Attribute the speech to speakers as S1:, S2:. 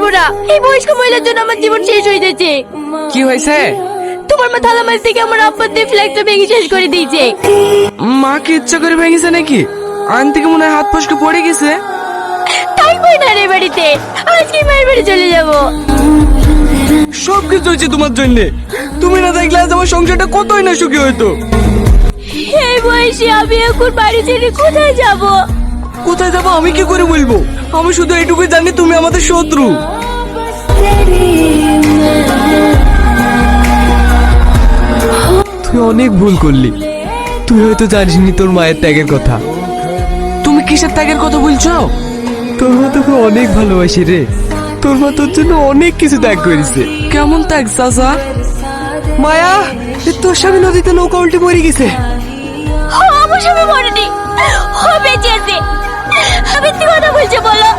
S1: দেবো না। এই বয়স্ক মহিলার জন্য আমার জীবন শেষ হয়ে যাচ্ছে।
S2: কি হয়েছে?
S1: তোমার মা থালা মাছ থেকে আমার আব্বার দিয়ে ফ্ল্যাগটা ভেঙে শেষ করে দিয়েছে।
S2: মা কি ইচ্ছা করে ভেঙেছে নাকি? আন থেকে মনে হয় হাত ফসকে পড়ে গেছে।
S1: থাকবোই না রে বাড়িতে, আজকে মায়ের বাড়ি চলে যাবো।
S2: সব কিছু হয়েছে তোমার জন্য। তুমি না দেখলে আজ আমার সংসারটা কতই না সুখী হইতো।
S1: এই বয়সে আমি এখন বাড়ি ছেড়ে কোথায় যাব?
S2: কোথায় যাবো আমি কি করে বলবো? আমি শুধু এইটুকুই জানি তুমি আমাদের শত্রু।
S3: তুই অনেক ভুল করলি। তুই হয়তো জানিসনি তোর মায়ের ত্যাগের কথা।
S2: তুমি কিসের ত্যাগের কথা বলছো?
S3: তোর মা তোকে অনেক ভালোবাসি রে। তোর মা তোর জন্য অনেক কিছু ত্যাগ করেছে।
S2: কেমন ত্যাগ চাচা?
S3: মায়া, তোর স্বামী নদীতে নৌকা উল্টে পড়ে গেছে।
S1: আমার স্বামী মরেনি, ও বেঁচে আছে। আমি কি কথা বলছো বলো?